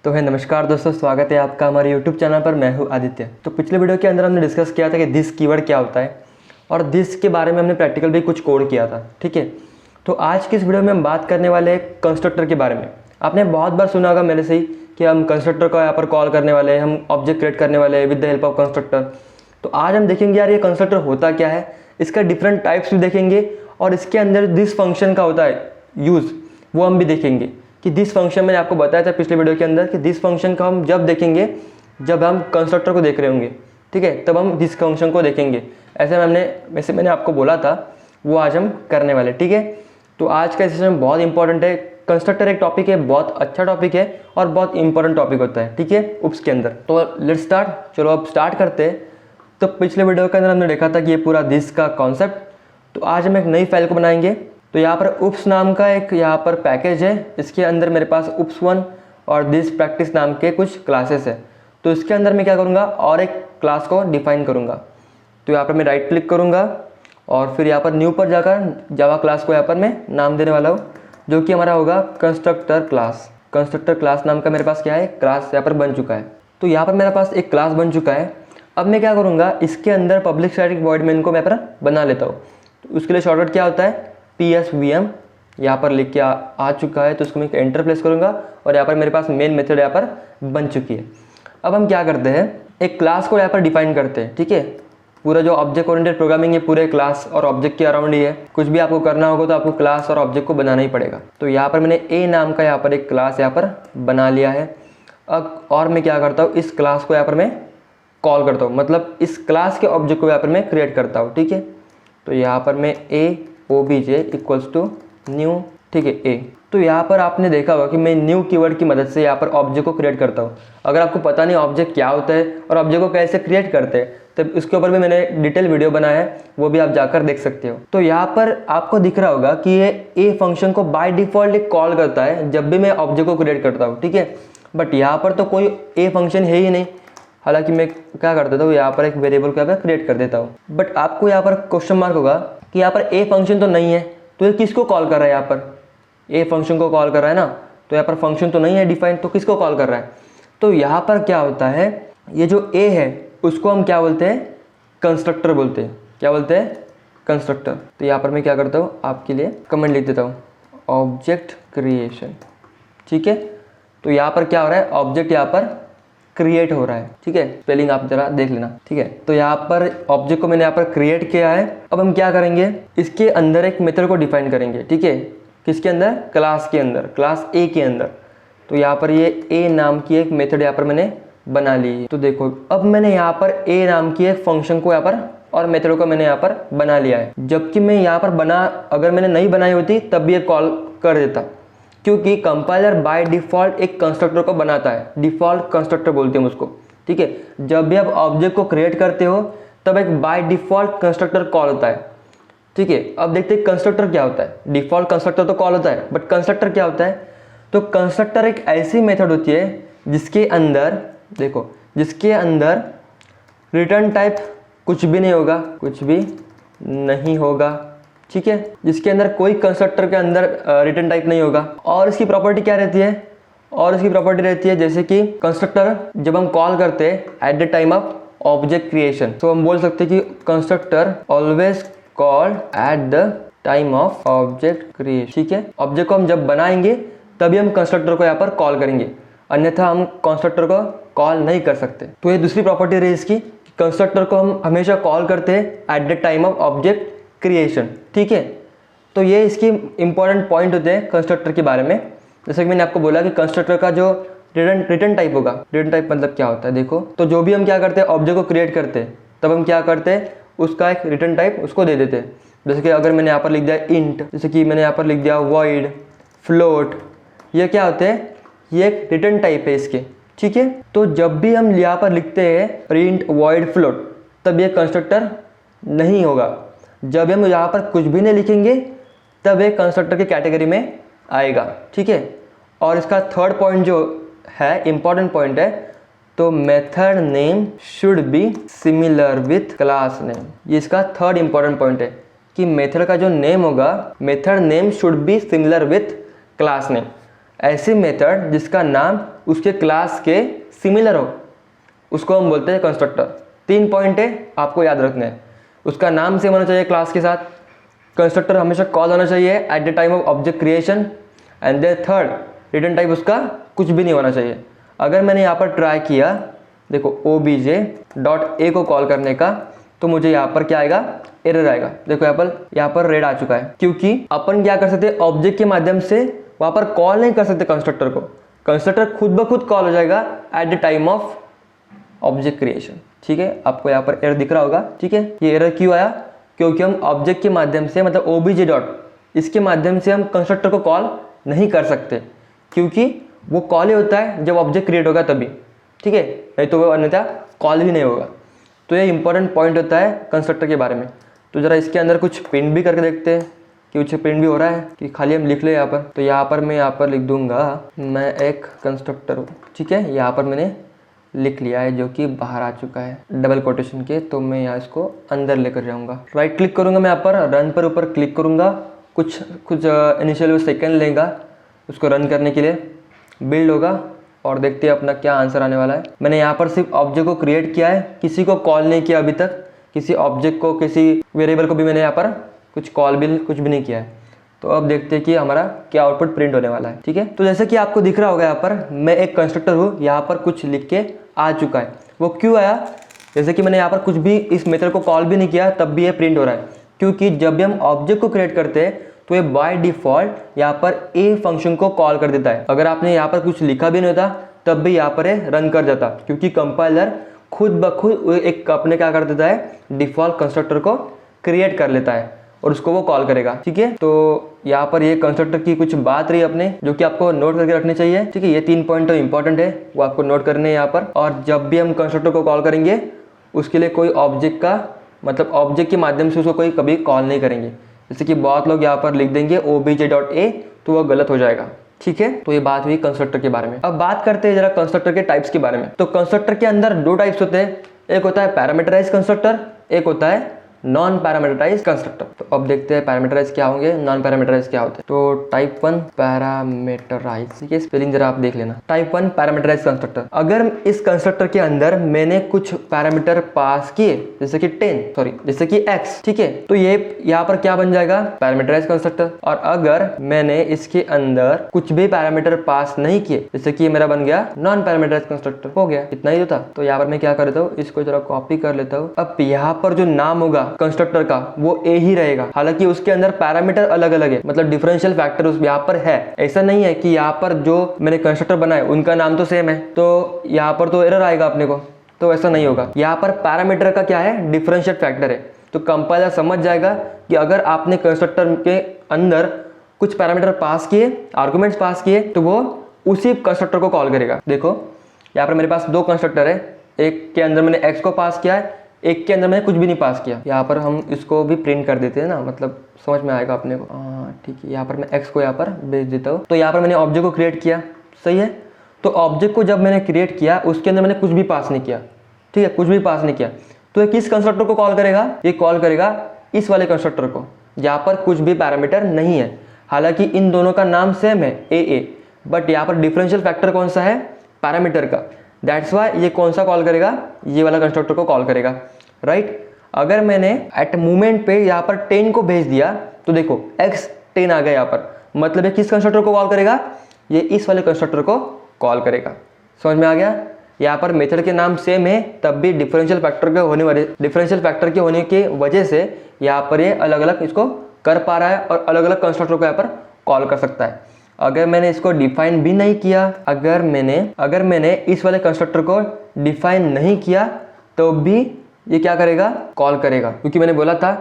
तो है नमस्कार दोस्तों, स्वागत है आपका हमारे YouTube चैनल पर। मैं हूँ आदित्य। तो पिछले वीडियो के अंदर हमने डिस्कस किया था कि दिस कीवर्ड क्या होता है और दिस के बारे में हमने प्रैक्टिकल भी कुछ कोड किया था, ठीक है। तो आज की इस वीडियो में हम बात करने वाले हैं कंस्ट्रक्टर के बारे में। आपने बहुत बार सुना होगा मेरे से ही कि हम कंस्ट्रक्टर को यहाँ पर कॉल करने वाले हैं, हम ऑब्जेक्ट क्रिएट करने वाले हैं with the help of constructor. तो आज हम देखेंगे यार ये कंस्ट्रक्टर होता क्या है, इसका डिफरेंट टाइप्स भी देखेंगे और इसके अंदर दिस फंक्शन का होता है यूज़, वो हम भी देखेंगे कि दिस फंक्शन मैंने आपको बताया था पिछले वीडियो के अंदर कि दिस फंक्शन का हम जब देखेंगे जब हम कंस्ट्रक्टर को देख रहे होंगे, ठीक है, तब हम दिस फंक्शन को देखेंगे। वैसे मैंने आपको बोला था वो आज हम करने वाले, ठीक है। तो आज का सेशन बहुत इंपॉर्टेंट है। कंस्ट्रक्टर एक टॉपिक है, बहुत अच्छा टॉपिक है और बहुत इंपॉर्टेंट टॉपिक होता है, ठीक है, उप्स के अंदर। तो लेट्स स्टार्ट, चलो अब स्टार्ट करते हैं। तो पिछले वीडियो के अंदर हमने देखा था कि ये पूरा दिस का कॉन्सेप्ट। तो आज हम एक नई फाइल को बनाएंगे। तो यहाँ पर उप्स नाम का एक यहाँ पर पैकेज है, इसके अंदर मेरे पास उप्स 1 और दिस प्रैक्टिस नाम के कुछ क्लासेस है। तो इसके अंदर मैं क्या करूँगा और एक क्लास को डिफाइन करूँगा। तो यहाँ पर मैं राइट क्लिक करूँगा और फिर यहाँ पर न्यू पर जाकर जावा क्लास को यहाँ पर मैं नाम देने वाला हूँ, जो कि हमारा होगा कंस्ट्रक्टर क्लास। कंस्ट्रक्टर क्लास नाम का मेरे पास क्या है, क्लास यहाँ पर बन चुका है। तो यहाँ पर मेरे पास एक क्लास बन चुका है। अब मैं क्या करूँगा, इसके अंदर पब्लिक स्टैटिक वॉइड मेन को मैं यहाँ पर बना लेता हूँ। तो उसके लिए शॉर्टकट क्या होता है, PSVM यहाँ पर लिख के आ चुका है। तो उसको मैं एंटर प्लेस करूँगा और यहाँ पर मेरे पास मेन मेथड यहाँ पर बन चुकी है। अब हम क्या करते हैं, एक क्लास को यहाँ पर डिफाइन करते हैं, ठीक है। पूरा जो ऑब्जेक्ट ओरिएंटेड प्रोग्रामिंग है पूरे क्लास और ऑब्जेक्ट के अराउंड ही है। कुछ भी आपको करना होगा तो आपको क्लास और ऑब्जेक्ट को बनाना ही पड़ेगा। तो यहाँ पर मैंने ए नाम का यहाँ पर एक क्लास यहाँ पर बना लिया है। अब और मैं क्या करता हूँ, इस क्लास को यहाँ पर मैं कॉल करता हूँ, मतलब इस क्लास के ऑब्जेक्ट को यहाँ पर मैं क्रिएट करता हूँ, ठीक है। तो यहाँ पर मैं obj इक्वल्स टू न्यू, ठीक है, ए। तो यहाँ पर आपने देखा होगा कि मैं न्यू कीवर्ड की मदद से यहाँ पर ऑब्जेक्ट को क्रिएट करता हूँ। अगर आपको पता नहीं ऑब्जेक्ट क्या होता है और ऑब्जेक्ट को कैसे क्रिएट करते हैं, तब इसके ऊपर भी मैंने डिटेल वीडियो बनाया है, वो भी आप जाकर देख सकते हो। तो यहाँ पर आपको दिख रहा होगा कि ये ए फंक्शन को बाय डिफॉल्ट कॉल करता है जब भी मैं ऑब्जेक्ट को क्रिएट करता हूँ, ठीक है। बट यहाँ पर तो कोई ए फंक्शन है ही नहीं। हालांकि मैं क्या कर देता हूँ, यहाँ पर एक वेरिएबल को यहाँ पर क्रिएट कर देता हूँ। बट आपको यहाँ पर क्वेश्चन मार्क होगा कि यहाँ पर ए फंक्शन तो नहीं है, तो ये किसको कॉल कर रहा है, यहाँ पर ए फंक्शन को कॉल कर रहा है ना। तो यहाँ पर फंक्शन तो नहीं है डिफाइन, तो किसको कॉल कर रहा है। तो यहाँ पर क्या होता है, ये जो ए है उसको हम क्या बोलते हैं, कंस्ट्रक्टर बोलते हैं। क्या बोलते हैं, कंस्ट्रक्टर। तो यहाँ पर मैं क्या करता हूँ, आपके लिए कमेंट लिख देता हूँ, ऑब्जेक्ट क्रिएशन, ठीक है। तो यहाँ पर क्या हो रहा है, ऑब्जेक्ट यहाँ पर क्रिएट हो रहा है, ठीक है। स्पेलिंग आप जरा देख लेना, ठीक है। तो यहाँ पर ऑब्जेक्ट को मैंने यहाँ पर क्रिएट किया है। अब हम क्या करेंगे, इसके अंदर एक मेथड को डिफाइन करेंगे, ठीक है। किसके अंदर, क्लास के अंदर, क्लास ए के अंदर। तो यहाँ पर ये ए नाम की एक मेथड यहाँ पर मैंने बना ली है। तो देखो अब मैंने यहाँ पर ए नाम की एक फंक्शन को यहाँ पर और मेथड को मैंने यहाँ पर बना लिया है। जबकि मैं यहाँ पर अगर मैंने नहीं बनाई होती तब भी ये कॉल कर देता, क्योंकि कंपाइलर बाय डिफ़ॉल्ट एक कंस्ट्रक्टर को बनाता है। डिफ़ॉल्ट कंस्ट्रक्टर बोलते हैं उसको, ठीक है। जब भी आप ऑब्जेक्ट को क्रिएट करते हो तब एक बाय डिफ़ॉल्ट कंस्ट्रक्टर कॉल होता है, ठीक है। अब देखते हैं कंस्ट्रक्टर क्या होता है। डिफ़ॉल्ट कंस्ट्रक्टर तो कॉल होता है, बट कंस्ट्रक्टर क्या होता है। तो कंस्ट्रक्टर एक ऐसी मेथड होती है जिसके अंदर देखो, जिसके अंदर रिटर्न टाइप कुछ भी नहीं होगा, कुछ भी नहीं होगा, ठीक है। जिसके अंदर कोई कंस्ट्रक्टर के अंदर रिटर्न टाइप नहीं होगा। और इसकी प्रॉपर्टी क्या रहती है, और इसकी प्रॉपर्टी रहती है जैसे कि कंस्ट्रक्टर जब हम कॉल करते हैं eight the time of object creation, तो हम बोल सकते हैं कि constructor always called eight the time of object creation, ठीक है। ऑब्जेक्ट को हम जब बनाएंगे तभी हम कंस्ट्रक्टर को यहाँ पर कॉल करेंगे, अन्यथा हम कंस्ट्रक्टर को कॉल नहीं कर सकते। तो ये दूसरी प्रॉपर्टी रही इसकी, कंस्ट्रक्टर को हम हमेशा कॉल करते हैं eight the time of object creation, ठीक है। तो ये इसकी इंपॉर्टेंट पॉइंट होते हैं कंस्ट्रक्टर के बारे में। जैसे कि मैंने आपको बोला कि कंस्ट्रक्टर का जो रिटर्न टाइप होगा, रिटर्न टाइप मतलब क्या होता है, देखो। तो जो भी हम क्या करते हैं, ऑब्जेक्ट को क्रिएट करते हैं तब हम क्या करते हैं, उसका एक रिटर्न टाइप उसको दे देते हैं। जैसे कि अगर मैंने यहाँ पर लिख दिया इंट, जैसे कि मैंने यहाँ पर लिख दिया वॉइड, फ्लोट, ये क्या होते हैं, ये एक रिटर्न टाइप है इसके, ठीक है। तो जब भी हम यहाँ पर लिखते हैं प्रिंट वॉइड फ्लोट, तब ये कंस्ट्रक्टर नहीं होगा। जब हम यहाँ पर कुछ भी नहीं लिखेंगे तब ये कंस्ट्रक्टर की कैटेगरी में आएगा, ठीक है। और इसका थर्ड पॉइंट जो है, इंपॉर्टेंट पॉइंट है, तो method name should be similar with class name. ये इसका थर्ड इंपॉर्टेंट पॉइंट है कि मेथड का जो नेम होगा, method name should be similar with class name. ऐसे मेथड जिसका नाम उसके क्लास के सिमिलर हो उसको हम बोलते हैं कंस्ट्रक्टर। 3 पॉइंट है, आपको याद रखना है। उसका नाम सेम होना चाहिए क्लास के साथ, कंस्ट्रक्टर हमेशा कॉल होना चाहिए at the time of object creation, and then third return type उसका कुछ भी नहीं होना चाहिए। अगर मैंने यहाँ पर ट्राई किया, देखो obj.a को कॉल करने का, तो मुझे यहाँ पर क्या आएगा, एरर आएगा। देखो यहाँ पर रेड आ चुका है, क्योंकि अपन क्या कर सकते हैं, ऑब्जेक्ट के माध्यम से वहाँ पर कॉल नहीं कर सकते कंस्ट्रक्टर को। कंस्ट्रक्टर खुद ब खुद कॉल हो जाएगा eight the time of object creation. ठीक है, आपको यहाँ पर एरर दिख रहा होगा। ठीक है, ये एरर क्यों आया, क्योंकि हम ऑब्जेक्ट के माध्यम से मतलब obj डॉट इसके माध्यम से हम कंस्ट्रक्टर को कॉल नहीं कर सकते, क्योंकि वो कॉल ही होता है जब ऑब्जेक्ट क्रिएट होगा तभी। ठीक है, नहीं तो वो अन्यथा कॉल भी नहीं होगा। तो ये इंपॉर्टेंट पॉइंट होता है कंस्ट्रक्टर के बारे में। तो ज़रा इसके अंदर कुछ प्रिंट भी करके देखते हैं कि कुछ प्रिंट भी हो रहा है कि खाली हम लिख ले यहाँ पर। तो यहाँ पर मैं लिख दूंगा मैं एक कंस्ट्रक्टर हूँ। ठीक है, यहाँ पर मैंने लिख लिया है जो कि बाहर आ चुका है डबल कोटेशन के। तो मैं यहाँ इसको अंदर लेकर जाऊँगा, राइट क्लिक करूँगा मैं यहाँ पर, रन पर ऊपर क्लिक करूँगा। कुछ इनिशियल सेकंड लेगा उसको रन करने के लिए, बिल्ड होगा और देखते हैं अपना क्या आंसर आने वाला है। मैंने यहाँ पर सिर्फ ऑब्जेक्ट को क्रिएट किया है, किसी को कॉल नहीं किया अभी तक, किसी ऑब्जेक्ट को किसी वेरिएबल को भी मैंने यहाँ पर कुछ कॉल भी कुछ भी नहीं किया है। तो अब देखते हैं कि हमारा क्या आउटपुट प्रिंट होने वाला है। ठीक है, तो जैसे कि आपको दिख रहा होगा यहाँ पर मैं एक कंस्ट्रक्टर हूँ, यहाँ पर कुछ लिख के आ चुका है। वो क्यों आया, जैसे कि मैंने यहाँ पर कुछ भी इस मेथड को कॉल भी नहीं किया तब भी ये प्रिंट हो रहा है, क्योंकि जब भी हम ऑब्जेक्ट को क्रिएट करते हैं तो ये बाय डिफॉल्ट यहाँ पर ए फंक्शन को कॉल कर देता है। अगर आपने यहाँ पर कुछ लिखा भी नहीं होता तब भी यहाँ पर रन कर जाता, क्योंकि कंपाइलर खुद ब खुद एक अपने क्या कर देता है, डिफॉल्ट कंस्ट्रक्टर को क्रिएट कर लेता है और उसको वो कॉल करेगा। ठीक है, तो यहाँ पर ये कंस्ट्रक्टर की कुछ बात रही अपने, जो कि आपको नोट करके रखनी चाहिए। ठीक है, ये 3 पॉइंट तो इंपॉर्टेंट है, वो आपको नोट करने हैं यहाँ पर। और जब भी हम कंस्ट्रक्टर को कॉल करेंगे उसके लिए कोई ऑब्जेक्ट का मतलब ऑब्जेक्ट के माध्यम से उसको कोई कभी कॉल नहीं करेंगे। जैसे कि बहुत लोग यहाँ पर लिख देंगे obj.a, तो वह गलत हो जाएगा। ठीक है, तो ये बात हुई कंस्ट्रक्टर के बारे में। अब बात करते हैं जरा कंस्ट्रक्टर के टाइप्स के बारे में। तो कंस्ट्रक्टर के अंदर 2 टाइप्स होते हैं, एक होता है पैरामीटराइज कंस्ट्रक्टर, एक होता है नॉन पैरामीटराइज कंस्ट्रक्टर। तो अब देखते हैं पैरामीटराइज क्या होंगे, नॉन पैरामीटराइज क्या होते हैं। तो टाइप 1 पैरामीटराइज, ठीक है, स्पेलिंग जरा आप देख लेना। टाइप 1 पैरामीटराइज कंस्ट्रक्टर, अगर इस कंस्ट्रक्टर के अंदर मैंने कुछ पैरामीटर पास किए जैसे कि x, ठीक है, तो ये यहाँ पर क्या बन जाएगा, पैरामीटराइज कंस्ट्रक्टर। और अगर मैंने इसके अंदर कुछ भी पैरामीटर पास नहीं किए, जैसे कि मेरा बन गया नॉन पैरामीटराइज कंस्ट्रक्टर, हो गया, इतना ही होता। तो यहाँ पर मैं क्या कर लेता हूँ, इसको जरा कॉपी कर लेता हूँ। अब यहाँ पर जो नाम होगा कंस्ट्रक्टर का वो ए ही रहेगा, हालांकि उसके अंदर पैरामीटर अलग अलग है, मतलब डिफरेंशियल फैक्टर उस यहाँ पर है। ऐसा नहीं है कि यहाँ पर जो मैंने कंस्ट्रक्टर बनाए उनका नाम तो सेम है तो यहाँ पर तो एरर आएगा अपने को, तो ऐसा नहीं होगा। यहाँ पर पैरामीटर का क्या है, डिफरेंशियल फैक्टर है। तो कंपाइलर समझ जाएगा कि अगर आपने कंस्ट्रक्टर के अंदर कुछ पैरामीटर पास किए, आर्गुमेंट्स पास किए, तो वो उसी कंस्ट्रक्टर को कॉल करेगा। देखो यहाँ पर मेरे पास 2 कंस्ट्रक्टर है, एक के अंदर मैंने x को पास किया है, एक के अंदर मैंने कुछ भी नहीं पास किया। यहाँ पर हम इसको भी प्रिंट कर देते हैं ना, मतलब समझ में आएगा अपने को। ठीक है, यहाँ पर मैं x को यहाँ पर भेज देता हूँ। तो यहाँ पर मैंने ऑब्जेक्ट को क्रिएट किया, सही है। तो ऑब्जेक्ट को जब मैंने क्रिएट किया उसके अंदर मैंने कुछ भी पास नहीं किया, ठीक है, कुछ भी पास नहीं किया, तो ये किस कंस्ट्रक्टर को कॉल करेगा, ये कॉल करेगा इस वाले कंस्ट्रक्टर को, जहाँ पर कुछ भी पैरामीटर नहीं है। हालांकि इन दोनों का नाम सेम है ए, बट यहाँ पर डिफरेंशियल फैक्टर कौन सा है, पैरामीटर का। दैट्स वाई ये कौन सा कॉल करेगा, ये वाला कंस्ट्रक्टर को कॉल करेगा, राइट। अगर मैंने एट मूवमेंट पे यहाँ पर 10 को भेज दिया तो देखो x 10 आ गया यहाँ पर, मतलब ये किस कंस्ट्रक्टर को कॉल करेगा, ये इस वाले कंस्ट्रक्टर को कॉल करेगा। समझ में आ गया। यहाँ पर मेथड के नाम सेम है, तब भी डिफरेंशियल फैक्टर के होने की वजह से यहाँ पर ये अलग अलग इसको कर पा रहा है और अलग अलग कंस्ट्रक्टर को यहाँ पर कॉल कर सकता है। अगर मैंने इसको डिफाइन भी नहीं किया, अगर मैंने इस वाले कंस्ट्रक्टर को डिफाइन नहीं किया तो भी ये क्या करेगा, कॉल करेगा, क्योंकि मैंने बोला था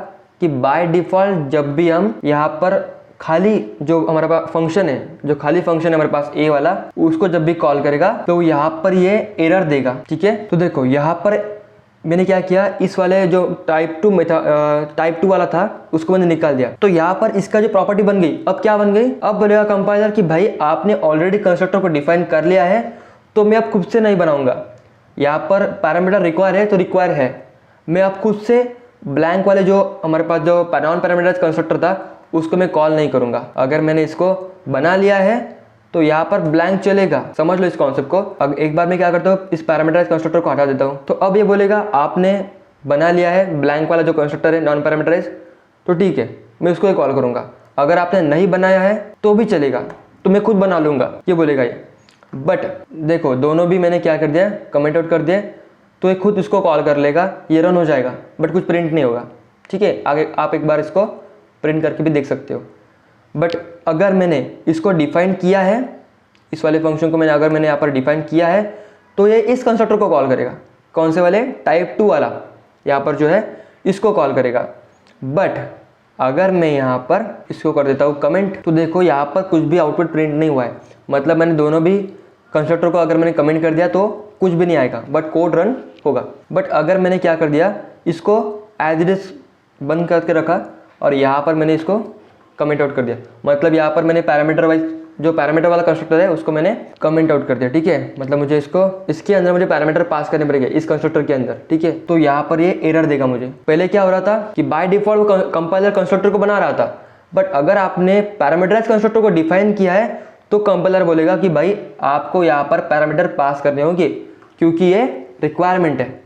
कि बाय डिफॉल्ट जब भी हम यहाँ पर खाली जो हमारे पास फंक्शन है, जो खाली फंक्शन है हमारे पास ए वाला, उसको जब भी कॉल करेगा तो यहाँ पर ये एरर देगा। ठीक है, तो देखो यहाँ पर मैंने क्या किया, इस वाले जो टाइप 2 वाला था उसको मैंने निकाल दिया। तो यहाँ पर इसका जो प्रॉपर्टी बन गई, अब क्या बन गई, अब बोलेगा कंपाइलर कि भाई आपने ऑलरेडी कंस्ट्रक्टर को डिफाइन कर लिया है तो मैं अब खुद से नहीं बनाऊंगा। यहाँ पर पैरामीटर रिक्वायर है तो रिक्वायर है, मैं अब खुद से ब्लैंक वाले जो हमारे पास जो नॉन पैरामीटराइज्ड कंस्ट्रक्टर था उसको मैं कॉल नहीं करूँगा। अगर मैंने इसको बना लिया है तो यहाँ पर ब्लैंक चलेगा। समझ लो इस कॉन्सेप्ट को। अब एक बार मैं क्या करता हूँ, इस पैरामीटराइज कंस्ट्रक्टर को हटा देता हूँ। तो अब ये बोलेगा आपने बना लिया है ब्लैंक वाला जो कंस्ट्रक्टर है नॉन पैरामीटराइज, तो ठीक है मैं उसको ही कॉल करूँगा। अगर आपने नहीं बनाया है तो भी चलेगा, तो मैं खुद बना लूँगा, ये बोलेगा ये। बट देखो दोनों भी मैंने क्या कर दिया, कमेंट आउट कर दिया, तो ये खुद इसको कॉल कर लेगा, ये रन हो जाएगा, बट कुछ प्रिंट नहीं होगा। ठीक है, आगे आप एक बार इसको प्रिंट करके भी देख सकते हो। बट अगर मैंने इसको डिफाइन किया है, इस वाले फंक्शन को अगर मैंने यहाँ पर डिफाइन किया है, तो ये इस कंस्ट्रक्टर को कॉल करेगा। कौन से वाले, टाइप 2 वाला, यहाँ पर जो है इसको कॉल करेगा। बट अगर मैं यहाँ पर इसको कर देता हूँ कमेंट, तो देखो यहाँ पर कुछ भी आउटपुट प्रिंट नहीं हुआ है। मतलब मैंने दोनों भी कंस्ट्रक्टर को अगर मैंने कमेंट कर दिया तो कुछ भी नहीं आएगा, बट कोड रन होगा। बट अगर मैंने क्या कर दिया, इसको एज इट इज बंद करके रखा और यहाँ पर मैंने इसको कमेंट आउट कर दिया, मतलब यहाँ पर मैंने पैरामीटर वाइज जो पैरामीटर वाला कंस्ट्रक्टर है उसको मैंने कमेंट आउट कर दिया। ठीक है, मतलब मुझे इसके अंदर मुझे पैरामीटर पास करने पड़ेंगे इस कंस्ट्रक्टर के अंदर। ठीक है, तो यहाँ पर ये एरर देगा मुझे। पहले क्या हो रहा था कि बाय डिफॉल्ट वो कंपाइलर कंस्ट्रक्टर को बना रहा था, बट अगर आपने पैरामीटराइज कंस्ट्रक्टर को डिफाइन किया है तो कंपाइलर बोलेगा कि भाई आपको यहाँ पर पैरामीटर पास करने होंगे, क्योंकि ये रिक्वायरमेंट है।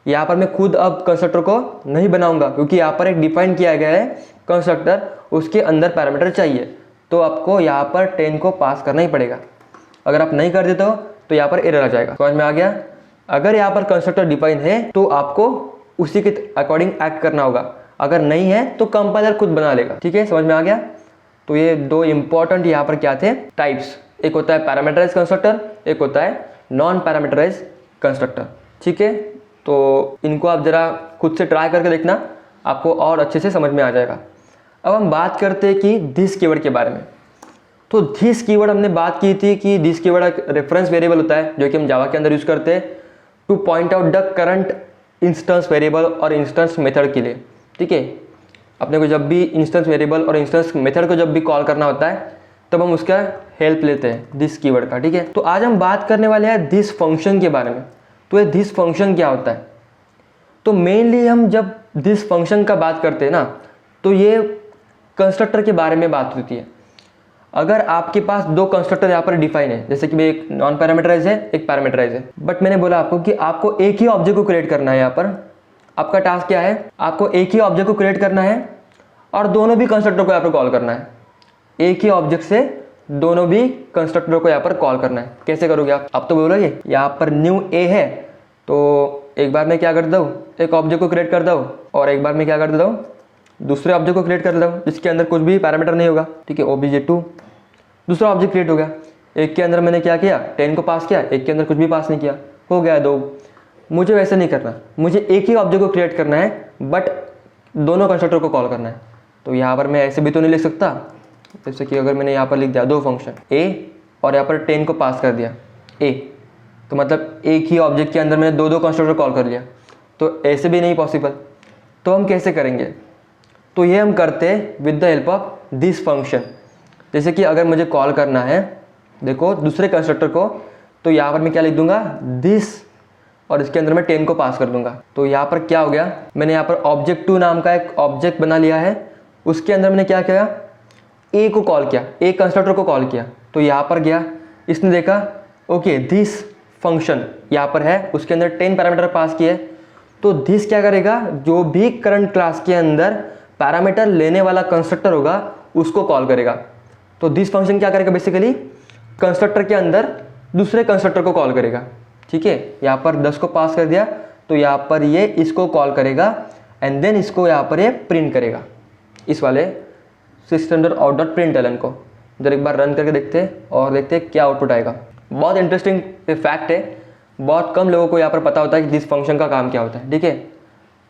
यहाँ पर मैं खुद अब कंस्ट्रक्टर को नहीं बनाऊंगा, क्योंकि यहाँ पर एक डिफाइन किया गया है कंस्ट्रक्टर, उसके अंदर पैरामीटर चाहिए, तो आपको यहाँ पर 10 को पास करना ही पड़ेगा। अगर आप नहीं कर देते हो तो यहाँ पर एरर आ जाएगा। समझ में आ गया? अगर यहाँ पर कंस्ट्रक्टर डिफाइन है तो आपको उसी के अकॉर्डिंग एक्ट करना होगा, अगर नहीं है तो कंपाइलर खुद बना लेगा। ठीक है, समझ में आ गया? तो ये दो इंपॉर्टेंट यहाँ पर क्या थे, टाइप्स। एक होता है पैरामीटराइज कंस्ट्रक्टर, एक होता है नॉन पैरामीटराइज कंस्ट्रक्टर। ठीक है, तो इनको आप जरा खुद से ट्राई करके देखना, आपको और अच्छे से समझ में आ जाएगा। अब हम बात करते हैं कि दिस कीवर्ड के बारे में। तो दिस कीवर्ड हमने बात की थी कि दिस कीवर्ड एक रेफरेंस वेरिएबल होता है जो कि हम जावा के अंदर यूज करते हैं two point out the current instance variable और इंस्टेंस मेथड के लिए। ठीक है, अपने को जब भी इंस्टेंस वेरिएबल और इंस्टेंस मेथड को जब भी कॉल करना होता है तब हम उसका हेल्प लेते हैं दिस कीवर्ड का। ठीक है, तो आज हम बात करने वाले हैं दिस फंक्शन के बारे में। तो ये दिस फंक्शन क्या होता है? तो मेनली हम जब दिस फंक्शन का बात करते हैं ना, तो ये कंस्ट्रक्टर के बारे में बात होती है। अगर आपके पास दो कंस्ट्रक्टर यहाँ पर डिफाइन है, जैसे कि एक नॉन पैरामीटराइज है, एक पैरामीटराइज है, बट मैंने बोला आपको कि आपको एक ही ऑब्जेक्ट को क्रिएट करना है। यहाँ पर आपका टास्क क्या है, आपको एक ही ऑब्जेक्ट को क्रिएट करना है और दोनों भी कंस्ट्रक्टर को यहाँ पर कॉल करना है। एक ही ऑब्जेक्ट से दोनों भी कंस्ट्रक्टर को यहाँ पर कॉल करना है। कैसे करोगे आप तो बोलोगे यहाँ पर न्यू ए है, तो एक बार मैं क्या करता हूँ, एक ऑब्जेक्ट को क्रिएट करता हूँ और एक बार मैं क्या कर देता हूँ, दूसरे ऑब्जेक्ट को क्रिएट कर देता हूँ जिसके अंदर कुछ भी पैरामीटर नहीं होगा। ठीक है, obj2 दूसरा ऑब्जेक्ट क्रिएट हो गया। एक के अंदर मैंने क्या किया, 10 को पास किया, एक के अंदर कुछ भी पास नहीं किया, हो गया 2। मुझे वैसे नहीं करना, मुझे एक ही ऑब्जेक्ट को क्रिएट करना है बट दोनों कंस्ट्रक्टर को कॉल करना है। तो यहाँ पर मैं ऐसे भी तो नहीं लिख सकता, जैसे कि अगर मैंने यहाँ पर लिख दिया दो फंक्शन ए और यहाँ पर 10 को पास कर दिया ए, तो मतलब एक ही ऑब्जेक्ट के अंदर मैंने दो कंस्ट्रक्टर कॉल कर लिया, तो ऐसे भी नहीं पॉसिबल। तो हम कैसे करेंगे? तो ये हम करते हैं with the help of this function. जैसे कि अगर मुझे कॉल करना है, देखो दूसरे कंस्ट्रक्टर को, तो यहाँ पर मैं क्या लिख दूंगा, दिस, और इसके अंदर मैं 10 को पास कर दूंगा। तो यहाँ पर क्या हो गया, मैंने यहाँ पर ऑब्जेक्ट2 नाम का एक ऑब्जेक्ट बना लिया है, उसके अंदर मैंने क्या किया, ए को कॉल किया, ए कंस्ट्रक्टर को कॉल किया। तो यहाँ पर गया, इसने देखा ओके दिस फंक्शन यहाँ पर है, उसके अंदर 10 पैरामीटर पास किए। तो दिस क्या करेगा, जो भी करंट क्लास के अंदर पैरामीटर लेने वाला कंस्ट्रक्टर होगा उसको कॉल करेगा। तो दिस फंक्शन क्या करेगा, बेसिकली कंस्ट्रक्टर के अंदर दूसरे कंस्ट्रक्टर को कॉल करेगा। ठीक है, यहाँ पर 10 को पास कर दिया, तो यहाँ पर ये इसको कॉल करेगा एंड देन इसको यहाँ पर ये प्रिंट करेगा, इस वाले system.out.println को। जरा एक बार रन करके देखते हैं और देखते हैं क्या आउटपुट आएगा। बहुत इंटरेस्टिंग फैक्ट है, बहुत कम लोगों को यहाँ पर पता होता है कि दिस फंक्शन का काम क्या होता है। ठीक है,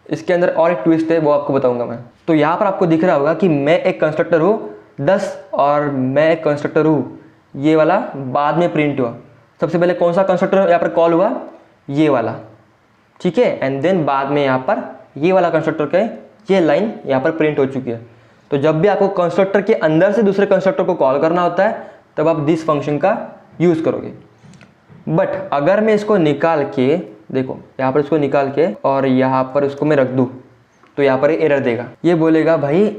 इसके अंदर और एक ट्विस्ट है, वो आपको बताऊंगा मैं। तो यहाँ पर आपको दिख रहा होगा कि मैं एक कंस्ट्रक्टर हूँ 10 और मैं एक कंस्ट्रक्टर हूँ, ये वाला बाद में प्रिंट हुआ। सबसे पहले कौन सा कंस्ट्रक्टर यहाँ पर कॉल हुआ, ये वाला। ठीक है, एंड देन बाद में यहाँ पर ये वाला कंस्ट्रक्टर के ये लाइन यहाँ पर प्रिंट हो चुकी है। तो जब भी आपको कंस्ट्रक्टर के अंदर से दूसरे कंस्ट्रक्टर को कॉल करना होता है तब आप दिस फंक्शन का यूज़ करोगे। बट अगर मैं इसको निकाल के, देखो यहाँ पर इसको निकाल के और यहाँ पर इसको मैं रख दूँ, तो यहाँ पर एरर देगा। ये बोलेगा भाई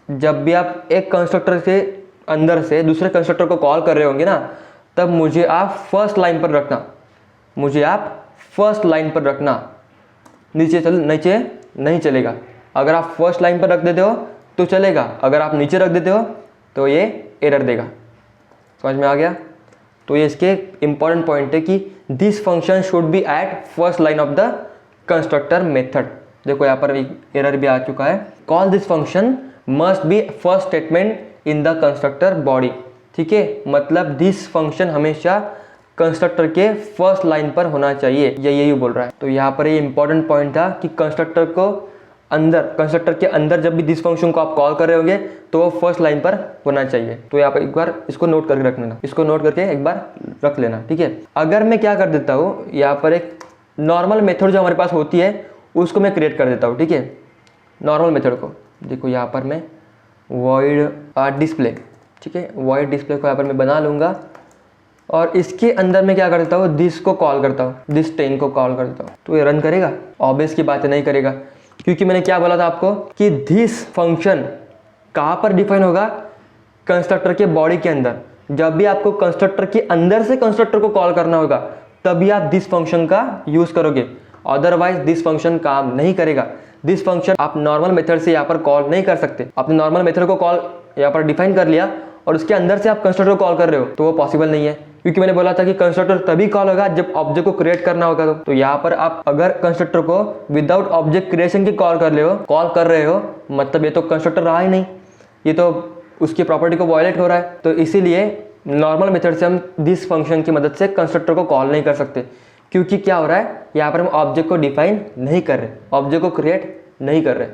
जब भी आप एक कंस्ट्रक्टर से अंदर से दूसरे कंस्ट्रक्टर को कॉल कर रहे होंगे ना, तब मुझे आप फर्स्ट लाइन पर रखना, मुझे आप फर्स्ट लाइन पर रखना। नीचे नहीं चलेगा। अगर आप फर्स्ट लाइन पर रख देते हो तो चलेगा, अगर आप नीचे रख देते हो तो ये एरर देगा। समझ में आ गया? तो ये इसके इंपॉर्टेंट पॉइंट है कि this function should be at first line of the constructor method. देखो यहाँ पर एरर भी आ चुका है। Call this function must be first statement in the constructor body. ठीक है, मतलब दिस फंक्शन हमेशा कंस्ट्रक्टर के फर्स्ट लाइन पर होना चाहिए, यही बोल रहा है। तो यहाँ पर ये इंपॉर्टेंट पॉइंट था कि कंस्ट्रक्टर के अंदर जब भी दिस फंक्शन को आप कॉल कर रहे होंगे तो वो फर्स्ट लाइन पर होना चाहिए। तो यहाँ पर एक बार इसको नोट करके रख लेना, इसको नोट करके एक बार रख लेना। ठीक है, अगर मैं क्या कर देता हूँ, यहाँ पर एक नॉर्मल मेथड जो हमारे पास होती है उसको मैं क्रिएट कर देता हूँ। ठीक है, नॉर्मल मेथड को देखो यहाँ पर मैं वॉइड डिस्प्ले, ठीक है, वॉइड डिस्प्ले को यहाँ पर मैं बना लूँगा और इसके अंदर मैं क्या कर देता हूँ, दिस को कॉल करता हूँ, दिस 10 को कॉल कर देता हूँ। तो ये रन करेगा? ऑब्वियस की बात है, नहीं करेगा, क्योंकि मैंने क्या बोला था आपको कि दिस फंक्शन कहाँ पर डिफाइन होगा, कंस्ट्रक्टर के बॉडी के अंदर। जब भी आपको कंस्ट्रक्टर के अंदर से कंस्ट्रक्टर को कॉल करना होगा तभी आप दिस फंक्शन का यूज़ करोगे, अदरवाइज दिस फंक्शन काम नहीं करेगा। दिस फंक्शन आप नॉर्मल मेथड से यहाँ पर कॉल नहीं कर सकते। आपने नॉर्मल मेथड को कॉल यहाँ पर डिफाइन कर लिया और उसके अंदर से आप कंस्ट्रक्टर को कॉल कर रहे हो तो वो पॉसिबल नहीं है, क्योंकि मैंने बोला था कि कंस्ट्रक्टर तभी कॉल होगा जब ऑब्जेक्ट को क्रिएट करना होगा। तो यहाँ पर आप अगर कंस्ट्रक्टर को विदाउट ऑब्जेक्ट क्रिएशन की कॉल कर रहे हो मतलब ये तो कंस्ट्रक्टर रहा ही नहीं, ये तो उसकी प्रॉपर्टी को वायलेट हो रहा है। तो इसीलिए नॉर्मल मेथड से हम दिस फंक्शन की मदद से कंस्ट्रक्टर को कॉल नहीं कर सकते, क्योंकि क्या हो रहा है, यहाँ पर हम ऑब्जेक्ट को डिफाइन नहीं कर रहे, ऑब्जेक्ट को क्रिएट नहीं कर रहे।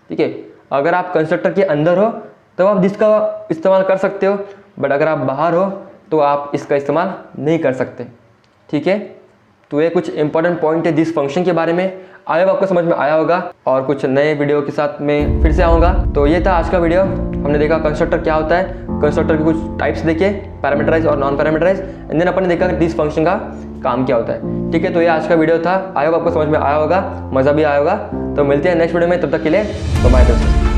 ठीक है, अगर आप कंस्ट्रक्टर के अंदर हो तो आप दिस का इस्तेमाल कर सकते हो, बट अगर आप बाहर हो तो आप इसका इस्तेमाल नहीं कर सकते। ठीक है, तो ये कुछ इंपॉर्टेंट पॉइंट है दिस फंक्शन के बारे में। आई होप आपको समझ में आया होगा और कुछ नए वीडियो के साथ मैं फिर से आऊँगा। तो ये था आज का वीडियो। हमने देखा कंस्ट्रक्टर क्या होता है, कंस्ट्रक्टर के कुछ टाइप्स देखे, पैरामीटराइज और नॉन पैरामीटराइज, एंड देन अपन ने देखा कि दिस फंक्शन का काम क्या होता है। ठीक है, तो ये आज का वीडियो था। आई होप आपको समझ में आया होगा, मज़ा भी आया होगा। तो मिलते हैं नेक्स्ट वीडियो में, तब तक के लिए बाय दोस्तों।